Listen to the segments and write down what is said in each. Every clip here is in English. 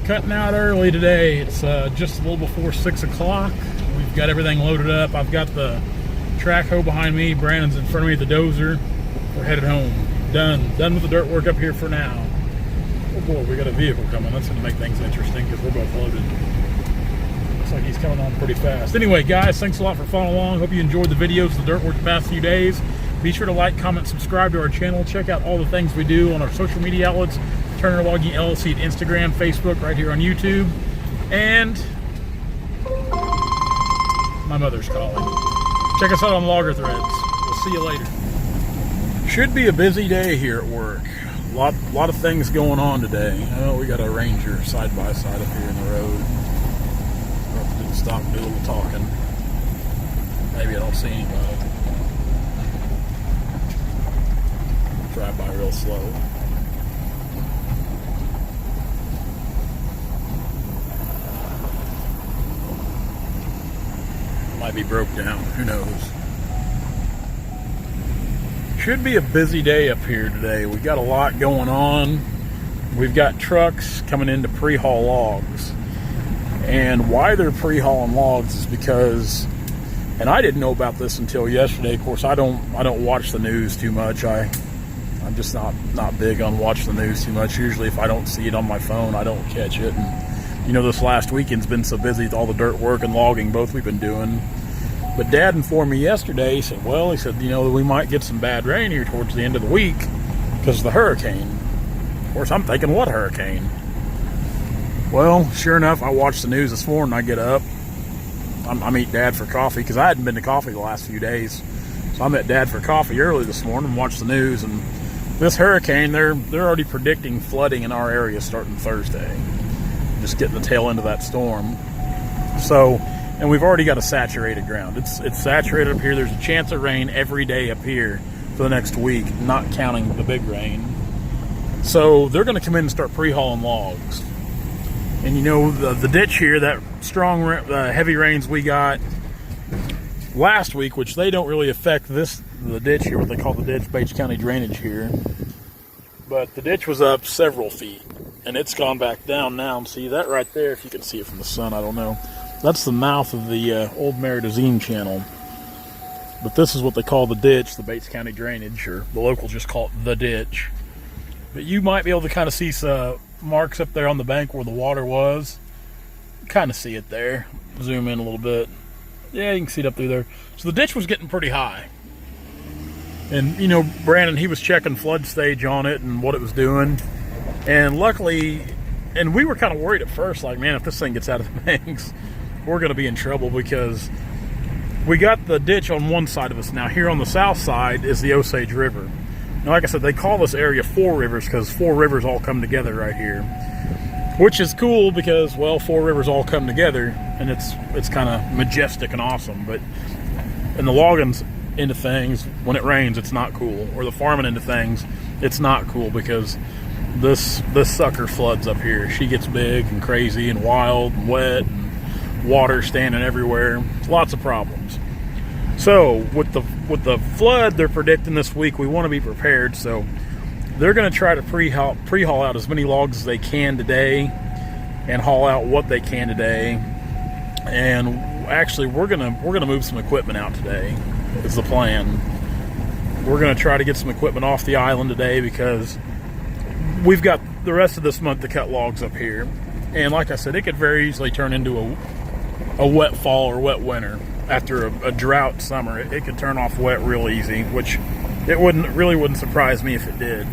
cutting out early today. It's just a little before 6 o'clock. We've got everything loaded up. I've got the track hoe behind me. Brandon's in front of me, the dozer. We're headed home. Done with the dirt work up here for now. Oh boy, we got a vehicle coming. That's going to make things interesting because we're both loaded. Looks like he's coming on pretty fast. Anyway, guys, thanks a lot for following along. Hope you enjoyed the videos of the dirt work the past few days. Be sure to like, comment, subscribe to our channel. Check out all the things we do on our social media outlets. Turner Logging LLC at Instagram, Facebook, right here on YouTube. And my mother's calling. Check us out on Logger Threads. We'll see you later. Should be a busy day here at work. A lot of things going on today. Oh, we got a Ranger side by side up here in the road. I'll have to stop and do a little talking. Maybe I don't see anybody. Drive by real slow. Might be broke down, who knows. Should be a busy day up here today. We've got a lot going on. We've got trucks coming in to pre-haul logs. And why they're pre-hauling logs is because, and I didn't know about this until yesterday. Of course, I don't watch the news too much. I'm just not big on watching the news too much. Usually if I don't see it on my phone, I don't catch it. And you know, this last weekend's been so busy with all the dirt work and logging both we've been doing. But Dad informed me yesterday. He said, you know, we might get some bad rain here towards the end of the week because of the hurricane. Of course, I'm thinking, what hurricane? Well, sure enough, I watched the news this morning. I get up. I meet Dad for coffee because I hadn't been to coffee the last few days. So I met Dad for coffee early this morning and watched the news. And this hurricane, they're already predicting flooding in our area starting Thursday. Just getting the tail end of that storm. So, and we've already got a saturated ground. It's saturated up here. There's a chance of rain every day up here for the next week, not counting the big rain. So they're going to come in and start pre-hauling logs. And you know, the ditch here, that strong, heavy rains we got last week, which they don't really affect the ditch here, what they call the ditch, Bates County drainage here. But the ditch was up several feet, and it's gone back down now. And see that right there, if you can see it from the sun, I don't know. That's the mouth of the old Meridazine channel. But this is what they call the ditch, the Bates County drainage, or the locals just call it the ditch. But you might be able to kind of see some marks up there on the bank where the water was. Kind of see it there. Zoom in a little bit. Yeah, you can see it up through there. So the ditch was getting pretty high. And, you know, Brandon, he was checking flood stage on it and what it was doing. And luckily, and we were kind of worried at first, like, man, if this thing gets out of the banks, we're going to be in trouble because we got the ditch on one side of us. Now, here on the south side is the Osage River. Now, like I said, they call this area Four Rivers because four rivers all come together right here. Which is cool because, well, four rivers all come together, and it's kind of majestic and awesome. But in the logging into things, when it rains, it's not cool. Or the farming into things, it's not cool because this sucker floods up here. She gets big and crazy and wild and wet and water standing everywhere. Lots of problems. So with the flood they're predicting this week, we want to be prepared. So they're going to try to pre-haul out as many logs as they can today and haul out what they can today. And actually we're gonna move some equipment out today is the plan. We're going to try to get some equipment off the island today because we've got the rest of this month to cut logs up here. And like I said, it could very easily turn into a wet fall or wet winter. After a drought summer, it could turn off wet real easy, which it really wouldn't surprise me if it did.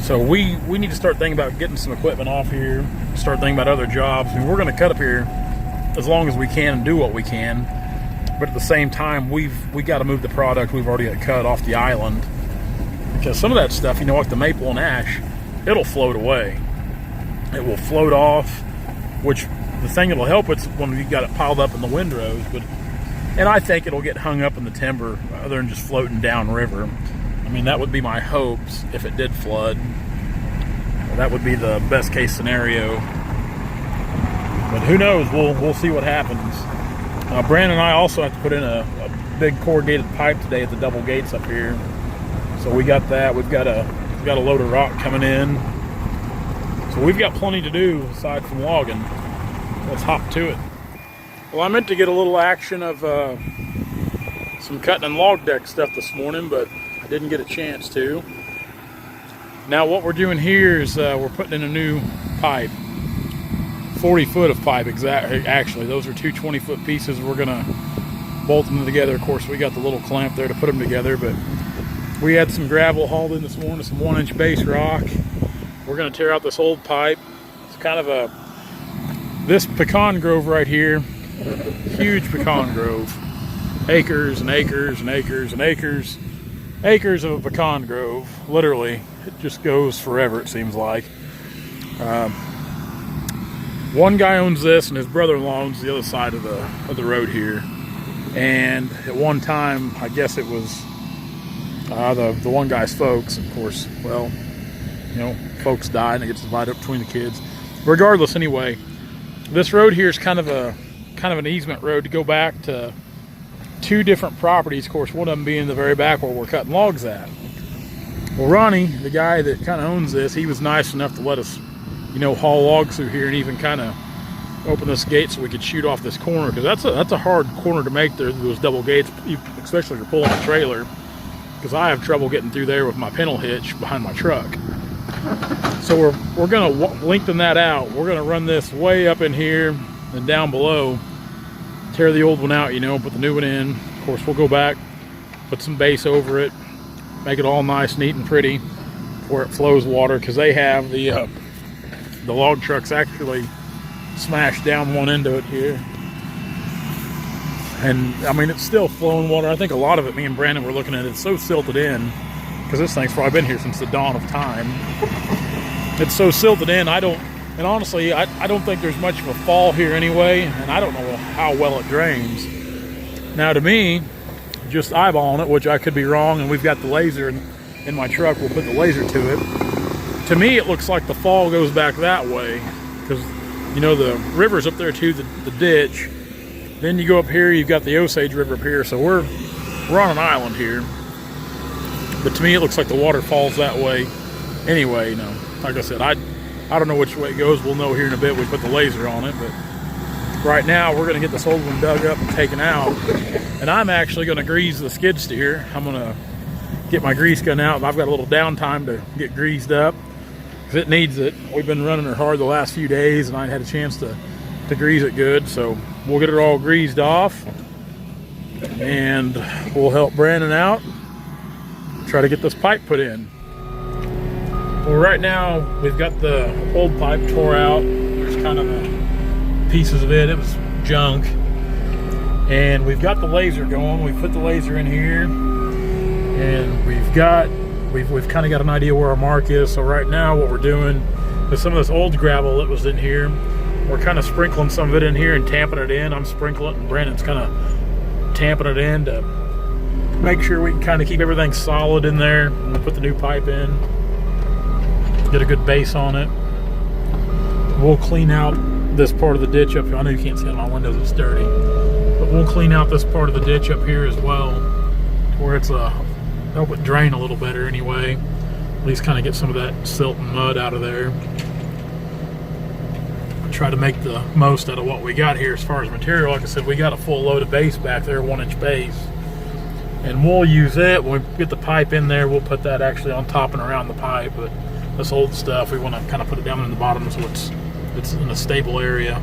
So we need to start thinking about getting some equipment off here, start thinking about other jobs. I mean, we're going to cut up here as long as we can and do what we can. But at the same time, we got to move the product we've already got cut off the island. Because some of that stuff, you know, like the maple and ash, it'll float away. It will float off, which the thing that'll help it's when you got it piled up in the windrows. And I think it'll get hung up in the timber other than just floating downriver. I mean, that would be my hopes if it did flood. That would be the best case scenario. But who knows? We'll see what happens. Brandon and I also have to put in a big corrugated pipe today at the double gates up here. So we got that. We've got a load of rock coming in. So we've got plenty to do aside from logging. Let's hop to it. Well, I meant to get a little action of some cutting and log deck stuff this morning, but I didn't get a chance to. Now what we're doing here is we're putting in a new pipe. 40 foot of pipe, actually. Those are two 20-foot pieces. We're gonna bolt them together. Of course, we got the little clamp there to put them together, but we had some gravel hauled in this morning, some 1-inch base rock. We're gonna tear out this old pipe. It's kind of this pecan grove right here, huge pecan grove. Acres and acres and acres and acres. Acres of a pecan grove, literally. It just goes forever, it seems like. One guy owns this, and his brother-in-law owns the other side of the road here. And at one time, I guess it was the one guy's folks. Of course, well, you know, folks died, and it gets divided up between the kids. Regardless, anyway, this road here is kind of an easement road to go back to two different properties. Of course, one of them being the very back where we're cutting logs at. Well, Ronnie, the guy that kind of owns this, he was nice enough to let us, you know, haul logs through here and even kind of open this gate so we could shoot off this corner, because that's a hard corner to make there, those double gates, especially if you're pulling a trailer, because I have trouble getting through there with my pintle hitch behind my truck. So we're gonna lengthen that out. We're gonna run this way up in here and down below, tear the old one out, you know, put the new one in. Of course, we'll go back, put some base over it, make it all nice, neat, and pretty where it flows water, because they have the log trucks actually smashed down one end of it here. And I mean, it's still flowing water. I think a lot of it, me and Brandon were looking at it, it's so silted in, because this thing's probably been here since the dawn of time. It's so silted in, and honestly, I don't think there's much of a fall here anyway, and I don't know how well it drains. Now to me, just eyeballing it, which I could be wrong, and we've got the laser in my truck, we'll put the laser to it. To me, it looks like the fall goes back that way, because, you know, the river's up there too, the ditch. Then you go up here, you've got the Osage River up here, so we're on an island here. But to me, it looks like the water falls that way anyway, you know. Like I said, I don't know which way it goes. We'll know here in a bit. We put the laser on it, but right now we're going to get this old one dug up and taken out. And I'm actually going to grease the skid steer. I'm going to get my grease gun out, and I've got a little downtime to get greased up, because it needs it. We've been running her hard the last few days, and I had a chance to grease it good. So we'll get it all greased off, and we'll help Brandon out, try to get this pipe put in. Well, right now we've got the old pipe tore out. There's kind of pieces of it. It was junk. And we've got the laser going. We've put the laser in here, and we've kind of got an idea where our mark is. So right now what we're doing is some of this old gravel that was in here, we're kind of sprinkling some of it in here and tamping it in. I'm sprinkling it, and Brandon's kind of tamping it in to make sure we can kind of keep everything solid in there when we put the new pipe in. Get a good base on it. We'll clean out this part of the ditch up here. I know you can't see it on my windows, it's dirty. But we'll clean out this part of the ditch up here as well, where it's help it drain a little better anyway. At least kind of get some of that silt and mud out of there. Try to make the most out of what we got here as far as material. Like I said, we got a full load of base back there, 1-inch base. And we'll use it. When we get the pipe in there, we'll put that actually on top and around the pipe. But this old stuff, we want to kind of put it down in the bottom so it's in a stable area.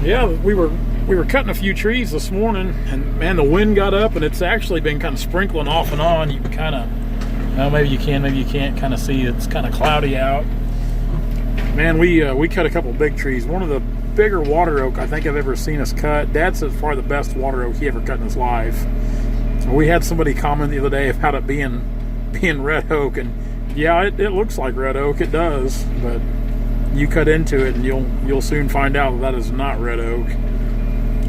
Yeah, we were cutting a few trees this morning, and man, the wind got up, and it's actually been kind of sprinkling off and on. You can kind of, well, maybe you can, maybe you can't kind of see. It's kind of cloudy out. Man, we cut a couple big trees. One of the bigger water oak I think I've ever seen us cut. Dad says probably the best water oak he ever cut in his life. We had somebody comment the other day about it being red oak, and yeah, it looks like red oak. It does, but you cut into it and you'll soon find out that is not red oak.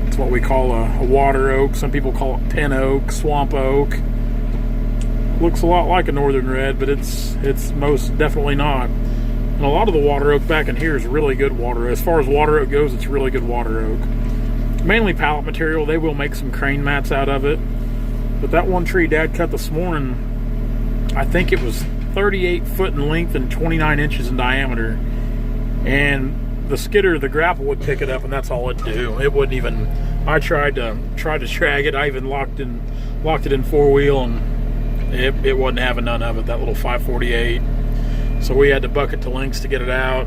It's what we call a water oak. Some people call it pin oak, swamp oak. Looks a lot like a northern red, but it's most definitely not. And a lot of the water oak back in here is really good water. As far as water oak goes, it's really good water oak. Mainly pallet material. They will make some crane mats out of it. But that one tree Dad cut this morning, I think it was 38 foot in length and 29 inches in diameter. And the skidder, the grapple would pick it up, and that's all it'd do. It wouldn't even. I tried to drag it. I even locked it in 4-wheel, and it wasn't having none of it. That little 548. So we had to bucket to lengths to get it out.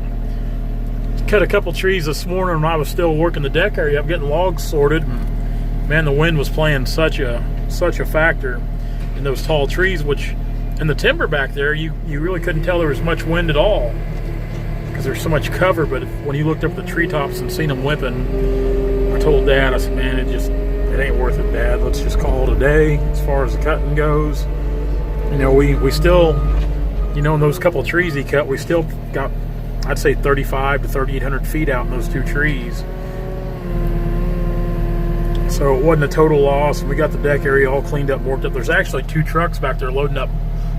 Cut a couple trees this morning when I was still working the deck area up, getting logs sorted. And man, the wind was playing such a factor in those tall trees, which in the timber back there, you really couldn't tell there was much wind at all because there's so much cover. But when you looked up the treetops and seen them whipping, I told Dad, I said, man, it ain't worth it, Dad. Let's just call it a day as far as the cutting goes. You know, we still, you know, in those couple of trees he cut, we still got, I'd say 35 to 3,800 feet out in those 2 trees. So it wasn't a total loss. We got the deck area all cleaned up, worked up. There's actually 2 trucks back there loading up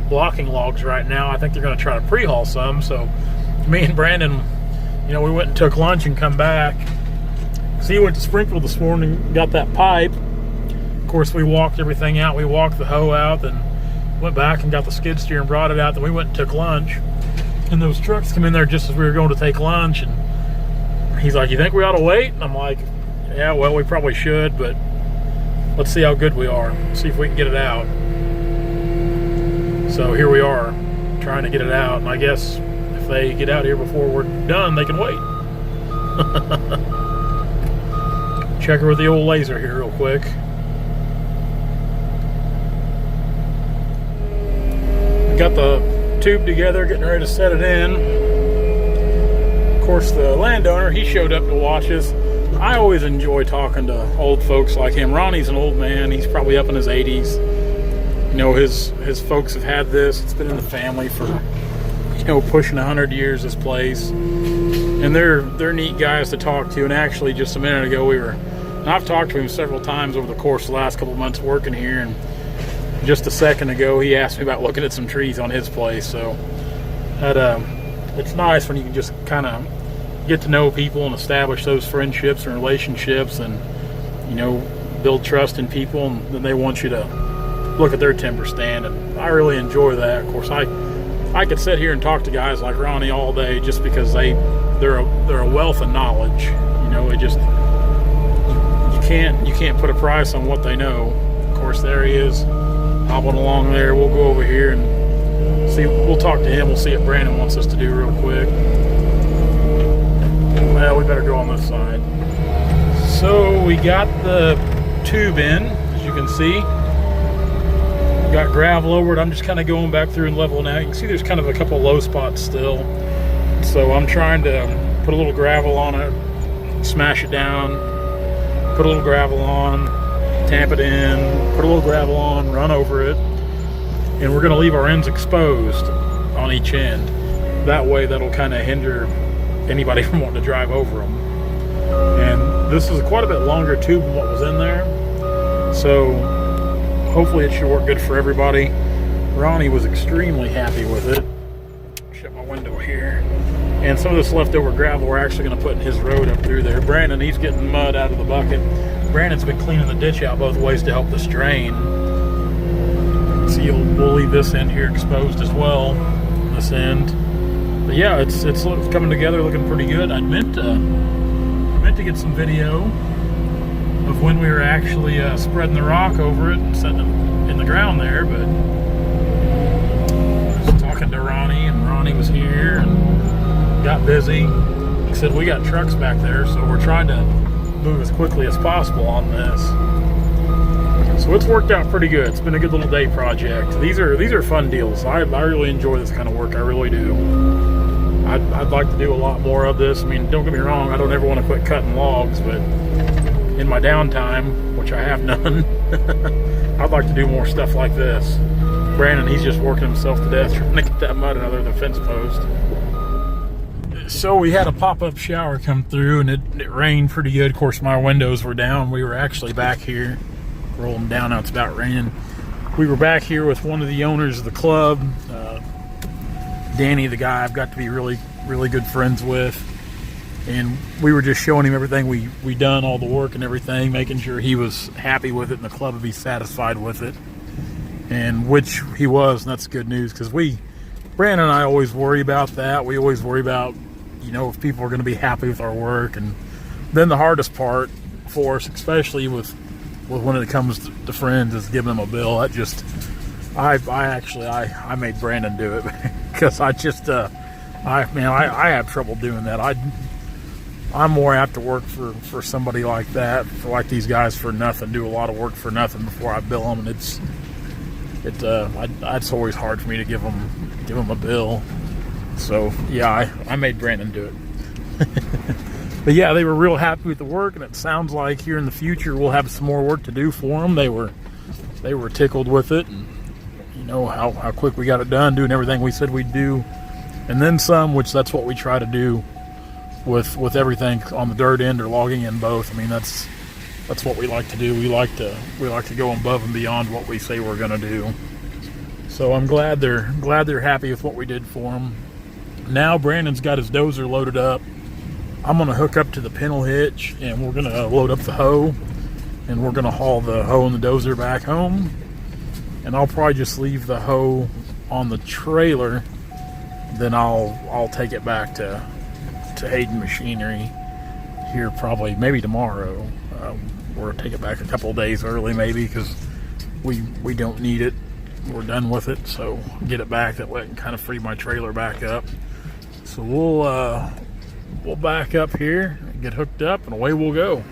blocking logs right now. I think they're going to try to pre-haul some. So me and Brandon, you know, we went and took lunch and come back. So he went to Springfield this morning, got that pipe. Of course, we walked everything out. We walked the hoe out, then went back and got the skid steer and brought it out. Then we went and took lunch. And those trucks come in there just as we were going to take lunch. And he's like, you think we ought to wait? And I'm like, yeah, well, we probably should, but let's see how good we are. See if we can get it out. So here we are, trying to get it out. And I guess if they get out here before we're done, they can wait. Check her with the old laser here real quick. Got the tube together, getting ready to set it in. Of course, the landowner, he showed up to watch us. I always enjoy talking to old folks like him. Ronnie's an old man. He's probably up in his 80s. You know, his folks have had this. It's been in the family for, you know, pushing 100 years, this place. And they're neat guys to talk to. And actually, just a minute ago, and I've talked to him several times over the course of the last couple of months working here. And just a second ago, he asked me about looking at some trees on his place. So it's nice when you can just kind of get to know people and establish those friendships and relationships, and, you know, build trust in people, and then they want you to look at their timber stand. And I really enjoy that. Of course, I could sit here and talk to guys like Ronnie all day just because they're a wealth of knowledge. You know, it just you can't put a price on what they know. Of course, there he is, hopping along there. We'll go over here and see. We'll talk to him. We'll see what Brandon wants us to do real quick. Well, we better go on this side. So we got the tube in, as you can see. Got gravel over it. I'm just kind of going back through and leveling out. You can see there's kind of a couple low spots still. So I'm trying to put a little gravel on it, smash it down, put a little gravel on, tamp it in, put a little gravel on, run over it. And we're going to leave our ends exposed on each end. That way, that'll kind of hinder anybody from wanting to drive over them. And this is quite a bit longer tube than what was in there, so hopefully it should work good for everybody. Ronnie was extremely happy with it. Shut my window here. And some of this leftover gravel we're actually going to put in his road up through there. Brandon, he's getting mud out of the bucket. Brandon's been cleaning the ditch out both ways to help this drain. So we'll leave this end here exposed as well, this end. But yeah, it's coming together, looking pretty good. I meant to get some video of when we were actually spreading the rock over it and setting it in the ground there, but I was talking to Ronnie, and Ronnie was here and got busy. Like I said, we got trucks back there, so we're trying to move as quickly as possible on this. So it's worked out pretty good. It's been a good little day project. These are fun deals. I really enjoy this kind of work. I really do. I'd like to do a lot more of this. I mean, don't get me wrong, I don't ever want to quit cutting logs, but in my downtime, which I have none, I'd like to do more stuff like this. Brandon, he's just working himself to death trying to get that mud out of the fence post. So we had a pop-up shower come through, and it rained pretty good. Of course, my windows were down. We were actually back here rolling down. Now it's about raining. we were back here with one of the owners of the club, Danny, the guy I've got to be really good friends with. And we were just showing him everything we done, all the work and everything, making sure he was happy with it and the club would be satisfied with it. And which he was, and that's good news, because Brandon and I always worry about that. We always worry about, if people are going to be happy with our work. And then the hardest part for us, especially with when it comes to friends, is giving them a bill. That just, I made Brandon do it because I have trouble doing that. I'm more apt to work for somebody like that, for like these guys, for nothing, do a lot of work for nothing before I bill them, and it's always hard for me to give them a bill. So yeah, I made Brandon do it. But yeah, they were real happy with the work, and it sounds like here in the future we'll have some more work to do for them. They were tickled with it, and how quick we got it done, doing everything we said we'd do, and then some, which that's what we try to do with everything on the dirt end or logging end both. I mean, that's what we like to do. We like to go above and beyond what we say we're going to do. So I'm glad they're happy with what we did for them. Now Brandon's got his dozer loaded up. I'm going to hook up to the pintle hitch, and we're going to load up the hoe, and we're going to haul the hoe and the dozer back home. And I'll probably just leave the hoe on the trailer. Then I'll take it back to Hayden Machinery here maybe tomorrow. Or take it back a couple of days early maybe, because we don't need it. We're done with it, so get it back. That way I can kind of free my trailer back up. So we'll back up here, get hooked up, and away we'll go.